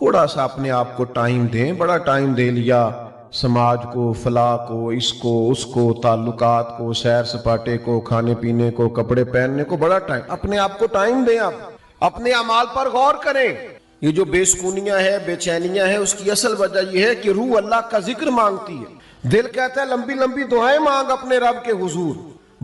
تھوڑا سا اپنے آپ کو ٹائم دیں. بڑا ٹائم دے لیا سماج کو، فلاح کو، اس کو اس کو، تعلقات کو، سیر سپاٹے کو، کھانے پینے کو، کپڑے پہننے کو، بڑا ٹائم. اپنے آپ کو ٹائم دیں. آپ اپنے اعمال پر غور کریں. یہ جو بے سکونیاں ہے، بے چینیاں ہے، اس کی اصل وجہ یہ ہے کہ روح اللہ کا ذکر مانگتی ہے. دل کہتا ہے لمبی لمبی دعائیں مانگ اپنے رب کے حضور.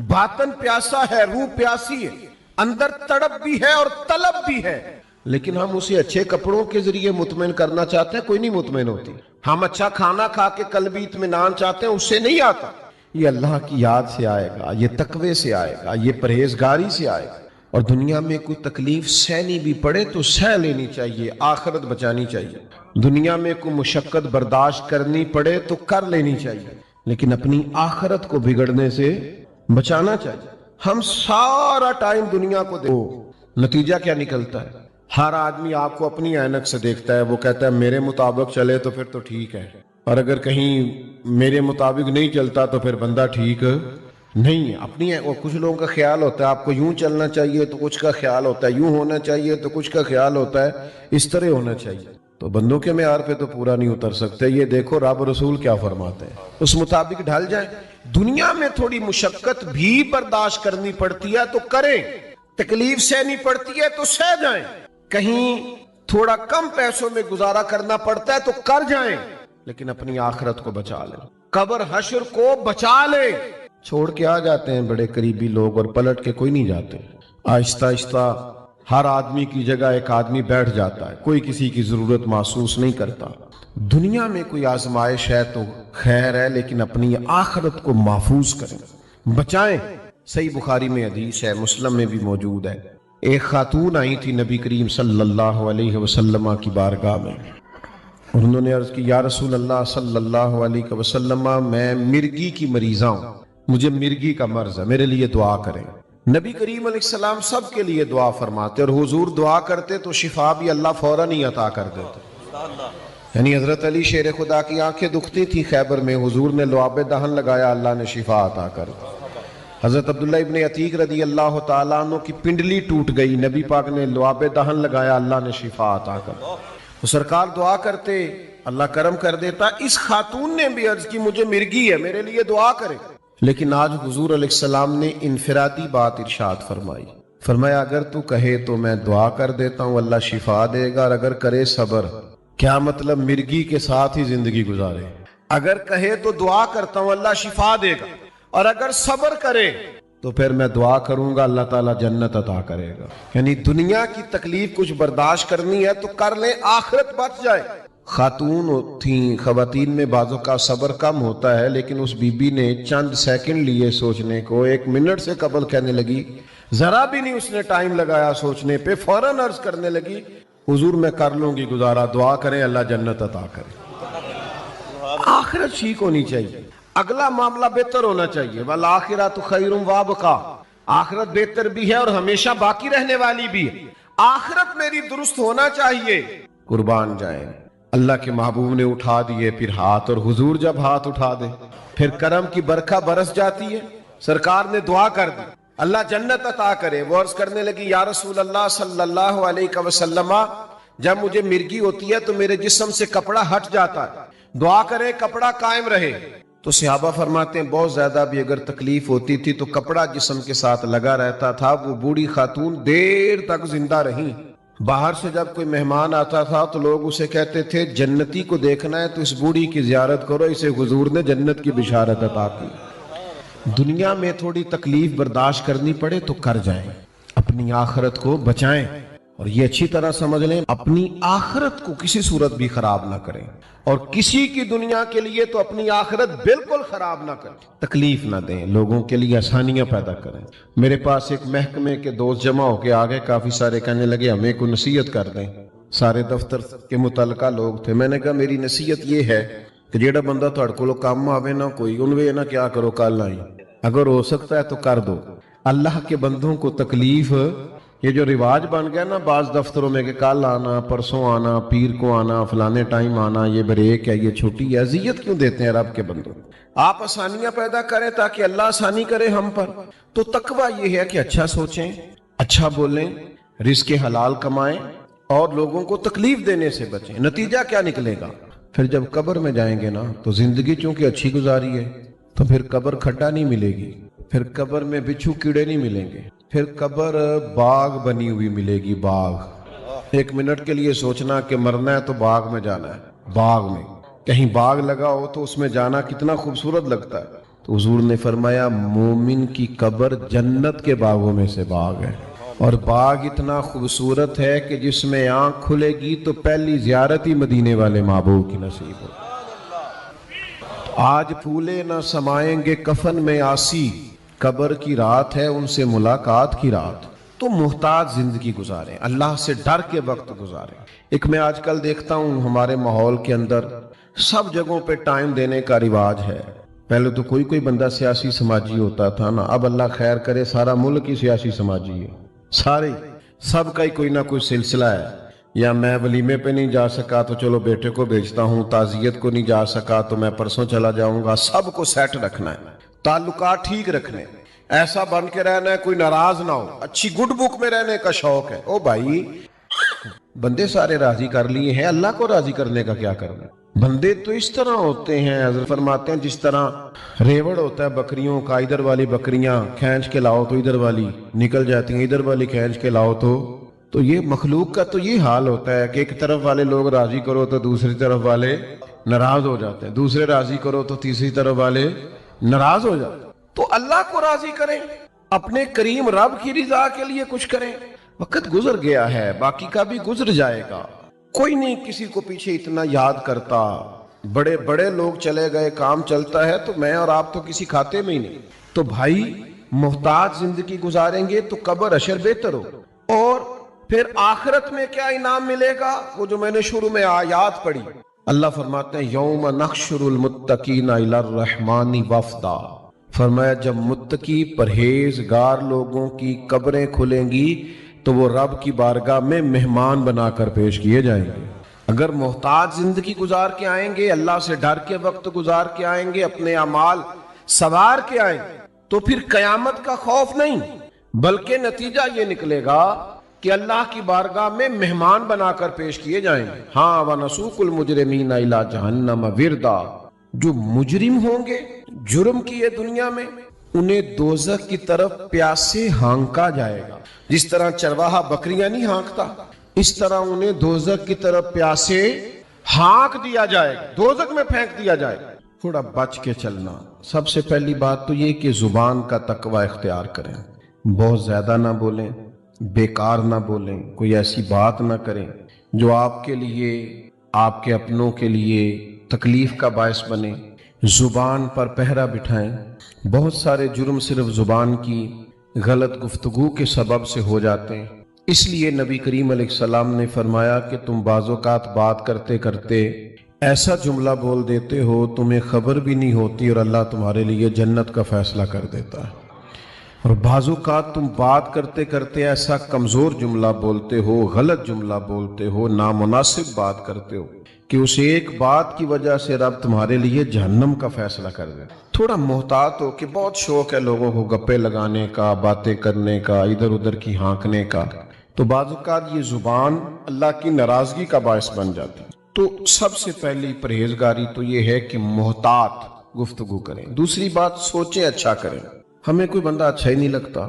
باطن پیاسا ہے، روح پیاسی ہے، اندر تڑپ بھی ہے اور طلب بھی ہے، لیکن ہم اسے اچھے کپڑوں کے ذریعے مطمئن کرنا چاہتے ہیں. کوئی نہیں مطمئن ہوتی. ہم اچھا کھانا کھا کے قلبی اطمینان چاہتے ہیں، اس سے نہیں آتا. یہ اللہ کی یاد سے آئے گا، یہ تقوی سے آئے گا، یہ پرہیزگاری سے آئے گا. اور دنیا میں کوئی تکلیف سہنی بھی پڑے تو سہ لینی چاہیے، آخرت بچانی چاہیے. دنیا میں کوئی مشقت برداشت کرنی پڑے تو کر لینی چاہیے، لیکن اپنی آخرت کو بگڑنے سے بچانا چاہیے. ہم سارا ٹائم دنیا کو دے، نتیجہ کیا نکلتا ہے؟ ہر آدمی آپ کو اپنی اینک سے دیکھتا ہے. وہ کہتا ہے میرے مطابق چلے تو پھر تو ٹھیک ہے، اور اگر کہیں میرے مطابق نہیں چلتا تو پھر بندہ ٹھیک نہیں ہے. اپنی ہے. اور کچھ لوگوں کا خیال ہوتا ہے آپ کو یوں چلنا چاہیے، تو کچھ کا خیال ہوتا ہے یوں ہونا چاہیے، تو کچھ کا خیال ہوتا ہے اس طرح ہونا چاہیے. تو بندوں کے معیار پہ تو پورا نہیں اتر سکتے. یہ دیکھو رب رسول کیا فرماتے ہیں، اس مطابق ڈھل جائیں. دنیا میں تھوڑی مشقت بھی برداشت کرنی پڑتی ہے تو کریں، تکلیف سہنی پڑتی ہے تو سہ جائیں. کہیں تھوڑا کم پیسوں میں گزارا کرنا پڑتا ہے تو کر جائیں، لیکن اپنی آخرت کو بچا لیں، قبر حشر کو بچا لیں. چھوڑ کے آ جاتے ہیں بڑے قریبی لوگ اور پلٹ کے کوئی نہیں جاتے. آہستہ آہستہ ہر آدمی کی جگہ ایک آدمی بیٹھ جاتا ہے، کوئی کسی کی ضرورت محسوس نہیں کرتا. دنیا میں کوئی آزمائش ہے تو خیر ہے، لیکن اپنی آخرت کو محفوظ کریں، بچائیں. صحیح بخاری میں حدیث ہے، مسلم میں بھی موجود ہے. ایک خاتون آئی تھی نبی کریم صلی اللہ علیہ وسلم کی بارگاہ میں، اور انہوں نے عرض کی یا رسول اللہ صلی اللہ علیہ وسلم، میں مرگی کی مریضہ ہوں، مجھے مرگی کا مرض ہے، میرے لیے دعا کریں. نبی کریم علیہ السلام سب کے لیے دعا فرماتے، اور حضور دعا کرتے تو شفا بھی اللہ فوراً ہی عطا کر دیتے. یعنی حضرت علی شیر خدا کی آنکھیں دکھتی تھی خیبر میں، حضور نے لعاب دہن لگایا، اللہ نے شفا عطا کر دی. حضرت عبداللہ ابن عتیق رضی اللہ تعالیٰ عنہ کی پنڈلی ٹوٹ گئی، نبی پاک نے لعاب دہن لگایا، اللہ نے شفا عطا کر دی. تو سرکار دعا کرتے، اللہ کرم کر دیتا. اس خاتون نے بھی عرض کی مجھے مرگی ہے، میرے لیے دعا کرے. لیکن آج حضور علیہ السلام نے انفرادی بات ارشاد فرمائی. فرمایا اگر تو کہے تو میں دعا کر دیتا ہوں، اللہ شفا دے گا، اور اگر کرے صبر. کیا مطلب؟ مرگی کے ساتھ ہی زندگی گزارے. اگر کہے تو دعا کرتا ہوں اللہ شفا دے گا، اور اگر صبر کرے تو پھر میں دعا کروں گا اللہ تعالیٰ جنت عطا کرے گا. یعنی دنیا کی تکلیف کچھ برداشت کرنی ہے تو کر لیں، آخرت بچ جائے. خاتون تھیں، خواتین میں بعضوں کا صبر کم ہوتا ہے، لیکن اس بی بی نے چند سیکنڈ لیے سوچنے کو، 1 منٹ سے قبل کہنے لگی، ذرا بھی نہیں اس نے ٹائم لگایا سوچنے پہ، فوراً عرض کرنے لگی حضور میں کر لوں گی گزارا، دعا کریں اللہ جنت عطا کرے. آخرت ٹھیک ہونی چاہیے، اگلا معاملہ بہتر ہونا چاہیے. والآخرۃ خیر وابقیٰ، آخرت بہتر بھی ہے اور ہمیشہ باقی رہنے والی بھی ہے. آخرت میری درست ہونا چاہیے. قربان جائیں، اللہ کے محبوب نے اٹھا دیے پھر ہاتھ، اور حضور جب ہاتھ اٹھا دے پھر کرم کی برکھا برس جاتی ہے. سرکار نے دعا کر دی اللہ جنت عطا کرے. وہ عرض کرنے لگی یا رسول اللہ صلی اللہ علیہ وسلم، جب مجھے مرگی ہوتی ہے تو میرے جسم سے کپڑا ہٹ جاتا ہے، دعا کرے کپڑا قائم رہے. تو صحابہ فرماتے ہیں بہت زیادہ بھی اگر تکلیف ہوتی تھی تو کپڑا جسم کے ساتھ لگا رہتا تھا. وہ بوڑھی خاتون دیر تک زندہ رہی. باہر سے جب کوئی مہمان آتا تھا تو لوگ اسے کہتے تھے جنتی کو دیکھنا ہے تو اس بوڑھی کی زیارت کرو، اسے حضور نے جنت کی بشارت عطا کی. دنیا میں تھوڑی تکلیف برداشت کرنی پڑے تو کر جائیں، اپنی آخرت کو بچائیں. اور یہ اچھی طرح سمجھ لیں اپنی آخرت کو کسی صورت بھی خراب نہ کریں، اور کسی کی دنیا کے لیے تو اپنی آخرت بالکل خراب نہ کریں. تکلیف نہ دیں، لوگوں کے لیے آسانیاں پیدا کریں. میرے پاس ایک محکمے کے دوست جمع ہو کے آگے، کافی سارے کہنے لگے ہمیں کو نصیحت کر دیں. سارے دفتر کے متعلقہ لوگ تھے. میں نے کہا میری نصیحت یہ ہے کہ جیڑا بندہ تہاڈے کول کام آوے نہ کوئی انوے نہ کیا کرو کل آئی، اگر ہو سکتا ہے تو کر دو. اللہ کے بندوں کو تکلیف، یہ جو رواج بن گیا نا بعض دفتروں میں کہ کل آنا، پرسوں آنا، پیر کو آنا، فلانے ٹائم آنا، یہ بریک ہے، یہ چھٹی ہے، اذیت کیوں دیتے ہیں رب کے بندوں؟ آپ آسانیاں پیدا کریں تاکہ اللہ آسانی کرے ہم پر. تو تقویٰ یہ ہے کہ اچھا سوچیں، اچھا بولیں، رزق حلال کمائیں، اور لوگوں کو تکلیف دینے سے بچیں. نتیجہ کیا نکلے گا؟ پھر جب قبر میں جائیں گے نا تو زندگی چونکہ اچھی گزاری ہے تو پھر قبر کھڈا نہیں ملے گی، پھر قبر میں بچھو کیڑے نہیں ملیں گے، پھر قبر باغ بنی ہوئی ملے گی. باغ. ایک منٹ کے لیے سوچنا کہ مرنا ہے تو باغ میں جانا ہے. باغ میں کہیں باغ لگا ہو تو اس میں جانا کتنا خوبصورت لگتا ہے. تو حضور نے فرمایا مومن کی قبر جنت کے باغوں میں سے باغ ہے، اور باغ اتنا خوبصورت ہے کہ جس میں آنکھ کھلے گی تو پہلی زیارت ہی مدینے والے محبوب کی نصیب ہو. آج پھولے نہ سمائیں گے کفن میں آسی، قبر کی رات ہے ان سے ملاقات کی رات. تو محتاط زندگی گزاریں، اللہ سے ڈر کے وقت گزاریں. ایک میں آج کل دیکھتا ہوں ہمارے ماحول کے اندر سب جگہوں پہ ٹائم دینے کا رواج ہے. پہلے تو کوئی بندہ سیاسی سماجی ہوتا تھا نا، اب اللہ خیر کرے سارا ملک ہی سیاسی سماجی ہے. سارے سب کا ہی کوئی نہ کوئی سلسلہ ہے. یا میں ولیمے پہ نہیں جا سکا تو چلو بیٹے کو بھیجتا ہوں، تعزیت کو نہیں جا سکا تو میں پرسوں چلا جاؤں گا. سب کو سیٹ رکھنا ہے، تعلقات ٹھیک رکھنے، ایسا بن کے رہنا ہے کوئی ناراض نہ ہو. اچھی گڈ بک میں رہنے کا شوق ہے. او بھائی بندے سارے راضی کر لیے ہیں، اللہ کو راضی کرنے کا کیا کرنا؟ بندے تو اس طرح ہوتے ہیں، حضرت فرماتے ہیں جس طرح ریوڑ ہوتا ہے بکریوں کا، ادھر والی بکریاں کھینچ کے لاؤ تو ادھر والی نکل جاتی ہیں، ادھر والی کھینچ کے لاؤ تو یہ مخلوق کا تو یہ حال ہوتا ہے کہ ایک طرف والے لوگ راضی کرو تو دوسری طرف والے ناراض ہو جاتے ہیں، دوسرے راضی کرو تو تیسری طرف والے ناراض ہو جاتے ہیں. تو اللہ کو راضی کریں، اپنے کریم رب کی رضا کے لیے کچھ کریں. وقت گزر گیا ہے، باقی کا بھی گزر جائے گا. کوئی نہیں کسی کو پیچھے اتنا یاد کرتا. بڑے بڑے لوگ چلے گئے، کام چلتا ہے تو میں اور آپ تو کسی کھاتے میں ہی نہیں. تو بھائی محتاط زندگی گزاریں گے تو قبر اشر بہتر ہو. اور پھر آخرت میں کیا انعام ملے گا؟ وہ جو میں نے شروع میں آیات پڑھی، اللہ فرماتے ہیں یوم نحشر المتقین الی الرحمن وفدا. فرمایا جب متقی پرہیزگار لوگوں کی قبریں کھلیں گی تو وہ رب کی بارگاہ میں مہمان بنا کر پیش کیے جائیں گے. اگر محتاط زندگی گزار کے آئیں گے، اللہ سے ڈر کے وقت گزار کے آئیں گے، اپنے اعمال سوار کے آئیں گے، تو پھر قیامت کا خوف نہیں، بلکہ نتیجہ یہ نکلے گا کہ اللہ کی بارگاہ میں مہمان بنا کر پیش کیے جائیں گے. ہاں وَنَسُوقُ الْمُجْرِمِينَ إِلَى جَهَنَّمَ وِرْدًا. جو مجرم ہوں گے جرم کیے دنیا میں، انہیں دوزخ کی طرف پیاسے ہانکا جائے گا. جس طرح چرواہا بکریاں نہیں ہانکتا، اس طرح انہیں دوزخ کی طرف پیاسے ہانک دیا جائے گا، دوزخ میں پھینک دیا جائے گا. تھوڑا بچ کے چلنا. سب سے پہلی بات تو یہ کہ زبان کا تقوی اختیار کریں، بہت زیادہ نہ بولیں، بیکار نہ بولیں، کوئی ایسی بات نہ کریں جو آپ کے لیے، آپ کے اپنوں کے لیے تکلیف کا باعث بنے. زبان پر پہرا بٹھائیں. بہت سارے جرم صرف زبان کی غلط گفتگو کے سبب سے ہو جاتے ہیں. اس لیے نبی کریم علیہ السلام نے فرمایا کہ تم بعض اوقات بات کرتے کرتے ایسا جملہ بول دیتے ہو تمہیں خبر بھی نہیں ہوتی اور اللہ تمہارے لیے جنت کا فیصلہ کر دیتا ہے. اور بعض اوقات تم بات کرتے کرتے ایسا کمزور جملہ بولتے ہو، غلط جملہ بولتے ہو، نامناسب بات کرتے ہو کہ اس ایک بات کی وجہ سے رب تمہارے لیے جہنم کا فیصلہ کر دے. تھوڑا محتاط ہو کہ بہت شوق ہے لوگوں کو گپے لگانے کا، باتیں کرنے کا، ادھر ادھر کی ہانکنے کا، تو بعض اوقات یہ زبان اللہ کی ناراضگی کا باعث بن جاتی. تو سب سے پہلی پرہیزگاری تو یہ ہے کہ محتاط گفتگو کریں. دوسری بات سوچیں، اچھا کریں. ہمیں کوئی بندہ اچھا ہی نہیں لگتا،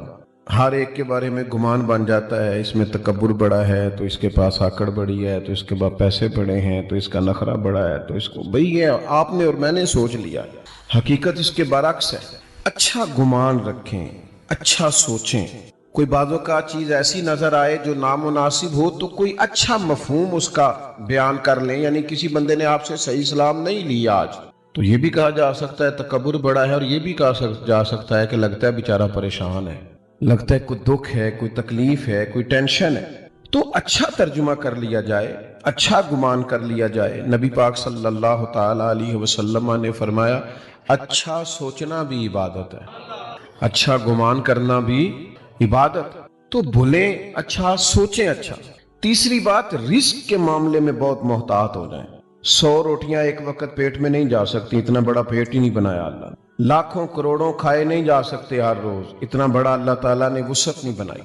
ہر ایک کے بارے میں گمان بن جاتا ہے، اس میں تکبر بڑا ہے تو اس کے پاس آکڑ بڑی ہے، تو اس کے پاس پیسے بڑے ہیں تو اس کا نخرہ بڑا ہے، تو اس کو بھئی یہ آپ نے اور میں نے سوچ لیا. حقیقت اس کے برعکس ہے. اچھا گمان رکھیں، اچھا سوچیں. کوئی بعضوں کا چیز ایسی نظر آئے جو نامناسب ہو تو کوئی اچھا مفہوم اس کا بیان کر لیں. یعنی کسی بندے نے آپ سے صحیح سلام نہیں لی آج، تو یہ بھی کہا جا سکتا ہے تکبر بڑا ہے، اور یہ بھی کہا جا سکتا ہے کہ لگتا ہے بیچارہ پریشان ہے، لگتا ہے کوئی دکھ ہے، کوئی تکلیف ہے، کوئی ٹینشن ہے. تو اچھا ترجمہ کر لیا جائے، اچھا گمان کر لیا جائے. نبی پاک صلی اللہ تعالی علیہ وسلم نے فرمایا اچھا سوچنا بھی عبادت ہے، اچھا گمان کرنا بھی عبادت. تو بھولیں اچھا، سوچیں اچھا. تیسری بات، رزق کے معاملے میں بہت محتاط ہو جائیں. 100 روٹیاں ایک وقت پیٹ میں نہیں جا سکتی، اتنا بڑا پیٹ ہی نہیں بنایا اللہ. لاکھوں کروڑوں کھائے نہیں جا سکتے ہر روز، اتنا بڑا اللہ تعالیٰ نے وسعت نہیں بنائی.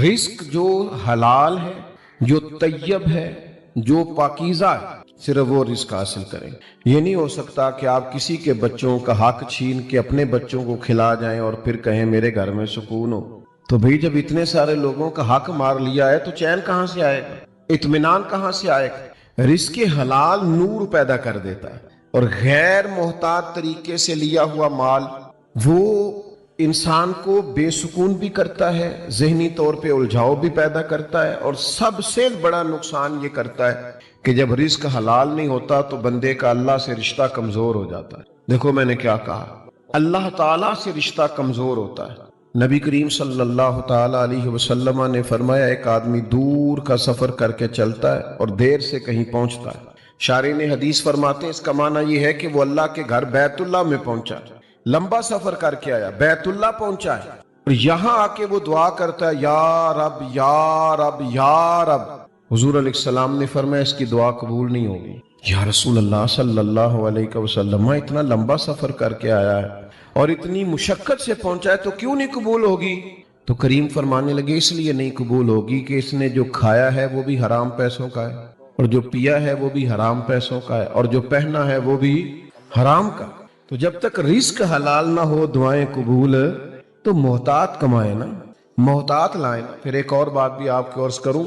رزق جو حلال ہے جو طیب ہے، جو پاکیزہ ہے، صرف وہ رزق حاصل کریں۔ یہ نہیں ہو سکتا کہ آپ کسی کے بچوں کا حق چھین کے اپنے بچوں کو کھلا جائیں اور پھر کہیں میرے گھر میں سکون ہو۔ تو بھئی جب اتنے سارے لوگوں کا حق مار لیا ہے تو چین کہاں سے آئے گا، اطمینان کہاں سے آئے گا؟ رزق حلال نور پیدا کر دیتا ہے، اور غیر محتاط طریقے سے لیا ہوا مال وہ انسان کو بے سکون بھی کرتا ہے، ذہنی طور پہ الجھاؤ بھی پیدا کرتا ہے، اور سب سے بڑا نقصان یہ کرتا ہے کہ جب رزق حلال نہیں ہوتا تو بندے کا اللہ سے رشتہ کمزور ہو جاتا ہے۔ دیکھو میں نے کیا کہا، اللہ تعالیٰ سے رشتہ کمزور ہوتا ہے۔ نبی کریم صلی اللہ تعالیٰ علیہ وسلم نے فرمایا ایک آدمی دور کا سفر کر کے چلتا ہے اور دیر سے کہیں پہنچتا ہے، شارحین حدیث فرماتے ہیں اس کا معنی یہ ہے کہ وہ اللہ کے گھر بیت اللہ میں پہنچا، لمبا سفر کر کے آیا، بیت اللہ پہنچا ہے، اور یہاں آ کے وہ دعا کرتا ہے یا رب یا رب یا رب۔ حضور علیہ السلام نے فرمایا اس کی دعا قبول نہیں ہوگی۔ یا رسول اللہ صلی اللہ علیہ وسلم، اتنا لمبا سفر کر کے آیا ہے اور اتنی مشقت سے پہنچا ہے تو کیوں نہیں قبول ہوگی؟ تو کریم فرمانے لگے اس لیے نہیں قبول ہوگی کہ اس نے جو کھایا ہے وہ بھی حرام پیسوں کا ہے، اور جو پیا ہے وہ بھی حرام پیسوں کا ہے، اور جو پہنا ہے وہ بھی حرام کا۔ تو جب تک رزق حلال نہ ہو دعائیں قبول، تو محتاط کمائے نا، محتاط لائیں نا۔ پھر ایک اور بات بھی آپ کو عرض کروں،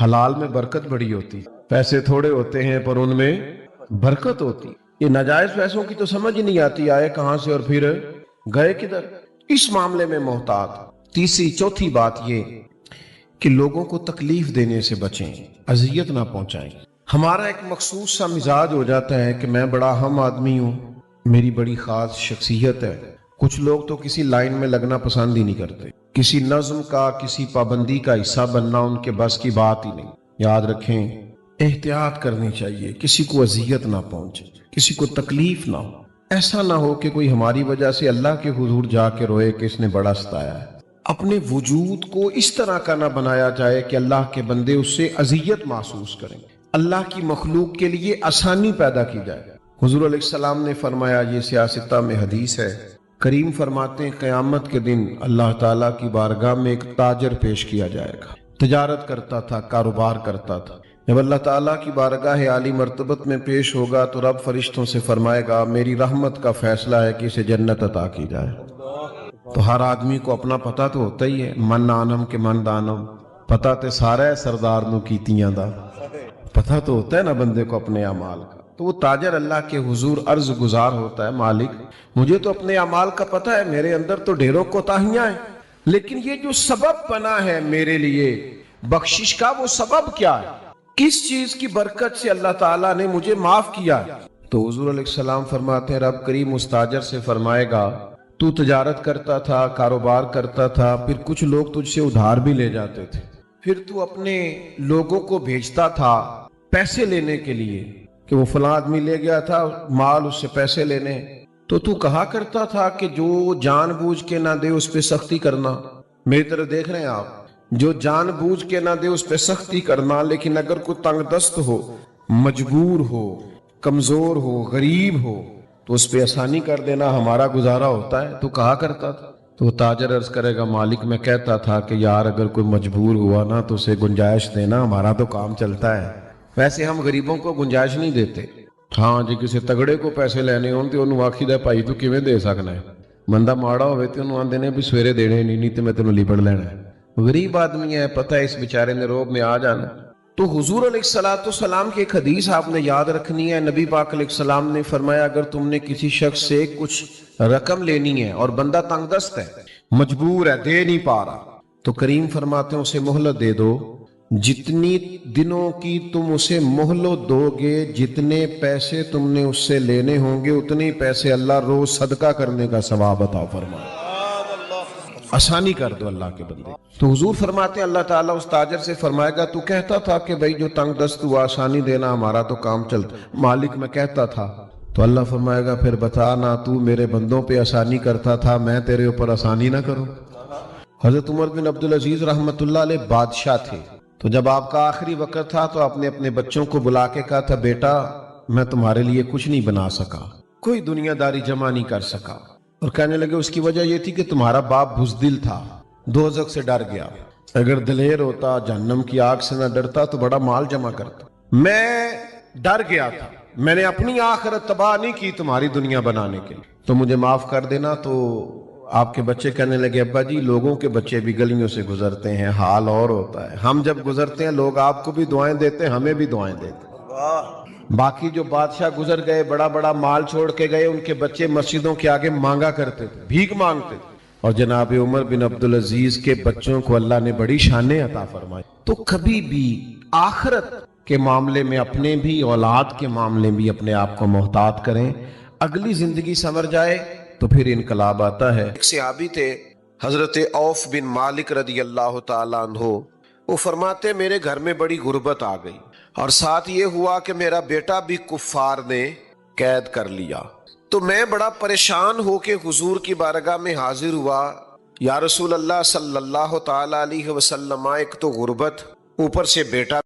حلال میں برکت بڑی ہوتی، پیسے تھوڑے ہوتے ہیں پر ان میں برکت ہوتی۔ یہ ناجائز پیسوں کی تو سمجھ نہیں آتی آئے کہاں سے اور پھر گئے کدھر، اس معاملے میں محتاط۔ تیسری چوتھی بات یہ کہ لوگوں کو تکلیف دینے سے بچیں، اذیت نہ پہنچائیں۔ ہمارا ایک مخصوص سا مزاج ہو جاتا ہے کہ میں بڑا اہم آدمی ہوں، میری بڑی خاص شخصیت ہے۔ کچھ لوگ تو کسی لائن میں لگنا پسند ہی نہیں کرتے، کسی نظم کا، کسی پابندی کا حصہ بننا ان کے بس کی بات ہی نہیں۔ یاد رکھیں احتیاط کرنی چاہیے، کسی کو اذیت نہ پہنچے، کسی کو تکلیف نہ ہو۔ ایسا نہ ہو کہ کوئی ہماری وجہ سے اللہ کے حضور جا کے روئے کہ اس نے بڑا ستایا ہے۔ اپنے وجود کو اس طرح کا نہ بنایا جائے کہ اللہ کے بندے اس سے اذیت محسوس کریں، اللہ کی مخلوق کے لیے آسانی پیدا کی جائے۔ حضور علیہ السلام نے فرمایا، یہ سیاستہ میں حدیث ہے، کریم فرماتے ہیں قیامت کے دن اللہ تعالیٰ کی بارگاہ میں ایک تاجر پیش کیا جائے گا، تجارت کرتا تھا، کاروبار کرتا تھا۔ جب اللہ تعالیٰ کی بارگاہ عالی مرتبت میں پیش ہوگا تو رب فرشتوں سے فرمائے گا میری رحمت کا فیصلہ ہے کہ اسے جنت عطا کی جائے۔ تو ہر آدمی کو اپنا پتہ تو ہوتا ہی ہے، من آنم کے من دانم، پتہ تے سارا ہے سردار نو کیتیاں دا، پتہ تو ہوتا ہے نا بندے کو اپنے اعمال کا۔ تو وہ تاجر اللہ کے حضور عرض گزار ہوتا ہے، مالک مجھے تو اپنے اعمال کا پتہ ہے، میرے اندر تو ڈھیروں کوتاہیاں ہیں، لیکن یہ جو سبب بنا ہے میرے لیے بخشش کا، وہ سبب کیا ہے؟ کس چیز کی برکت سے اللہ تعالیٰ نے مجھے معاف کیا؟ تو حضور علیہ السلام فرماتے ہیں رب کریم اس تاجر سے فرمائے گا تو تجارت کرتا تھا، کاروبار کرتا تھا، پھر کچھ لوگ تجھ سے ادھار بھی لے جاتے تھے، پھر تو اپنے لوگوں کو بھیجتا تھا پیسے لینے کے لیے کہ وہ فلاں آدمی لے گیا تھا مال، اس سے پیسے لینے، تو کہا کرتا تھا کہ جو جان بوجھ کے نہ دے اس پہ سختی کرنا۔ میری طرف دیکھ رہے ہیں آپ، جو جان بوجھ کے نہ دے اس پہ سختی کرنا، لیکن اگر کوئی تنگ دست ہو، مجبور ہو، کمزور ہو، غریب ہو تو اس پہ آسانی کر دینا ہمارا گزارا ہوتا ہے، تو کہا کرتا تھا۔ تو تاجر عرض کرے گا مالک میں کہتا تھا کہ یار اگر کوئی مجبور ہوا نا تو اسے گنجائش دینا، ہمارا تو کام چلتا ہے، ویسے ہم غریبوں کو گنجائش نہیں دیتے۔ ہاں جی کسی تگڑے کو پیسے لینے ہون تے انہوں آکھی دا بھائی تو کیویں دے سکنا ہے، بندہ ماڑا ہوئے تے انہوں آندے نے بھی سویرے دینے نہیں تے میں تینوں لیبڑ لینا ہے، غریب آدمی ہے، پتہ ہے اس بیچارے نے روب میں آ جانا۔ تو حضور علیہ السلام کی ایک حدیث آپ نے یاد رکھنی ہے، نبی پاک علیہ السلام نے فرمایا اگر تم نے کسی شخص سے کچھ رقم لینی ہے اور بندہ تنگ دست ہے، مجبور ہے، دے نہیں پا رہا، تو کریم فرماتے ہیں اسے مہلت دے دو، جتنی دنوں کی تم اسے مہلت دو گے، جتنے پیسے تم نے اس سے لینے ہوں گے اتنے پیسے اللہ روز صدقہ کرنے کا ثواب عطا فرمائے، آسانی کر دو اللہ کے بندے۔ تو حضور فرماتے ہیں اللہ تعالیٰ اس تاجر سے فرمائے گا تو کہتا تھا کہ بھائی جو تنگ دست ہوا آسانی دینا ہمارا تو کام چلتا، مالک میں کہتا تھا، تو اللہ فرمائے گا پھر بتا نا تو میرے بندوں پہ آسانی کرتا تھا، میں تیرے اوپر آسانی نہ کروں۔ حضرت عمر بن عبدالعزیز رحمۃ اللہ علیہ بادشاہ تھے، تو جب آپ کا آخری وقت تھا تو آپ نے اپنے بچوں کو بلا کے کہا تھا بیٹا میں تمہارے لیے کچھ نہیں بنا سکا، کوئی دنیا داری جمع نہیں کر سکا، اور کہنے لگے اس کی وجہ یہ تھی کہ تمہارا باپ بزدل تھا، دوزخ سے ڈر گیا، اگر دلیر ہوتا، جہنم کی آگ سے نہ ڈرتا تو بڑا مال جمع کرتا۔ میں ڈر گیا تھا، میں نے اپنی آخرت تباہ نہیں کی تمہاری دنیا بنانے کے لیے، تو مجھے معاف کر دینا۔ تو آپ کے بچے کہنے لگے ابا جی لوگوں کے بچے بھی گلیوں سے گزرتے ہیں، حال اور ہوتا ہے، ہم جب گزرتے ہیں لوگ آپ کو بھی دعائیں دیتے ہیں، ہمیں بھی دعائیں دیتے ہیں۔ باقی جو بادشاہ گزر گئے، بڑا بڑا مال چھوڑ کے گئے، ان کے بچے مسجدوں کے آگے مانگا کرتے تھے، بھیک مانگتے تھے، اور جناب عمر بن عبدالعزیز کے بچوں کو اللہ نے بڑی شانیں عطا فرمائی۔ تو کبھی بھی آخرت کے معاملے میں اپنے بھی، اولاد کے معاملے بھی اپنے آپ کو محتاط کریں، اگلی زندگی سنور جائے تو پھر انقلاب آتا ہے۔ ایک صحابی تھے حضرت عوف بن مالک رضی اللہ تعالیٰ عنہ، وہ فرماتے میرے گھر میں بڑی غربت آ گئی، اور ساتھ یہ ہوا کہ میرا بیٹا بھی کفار نے قید کر لیا، تو میں بڑا پریشان ہو کے حضور کی بارگاہ میں حاضر ہوا، یا رسول اللہ صلی اللہ تعالیٰ علیہ وسلم، ایک تو غربت، اوپر سے بیٹا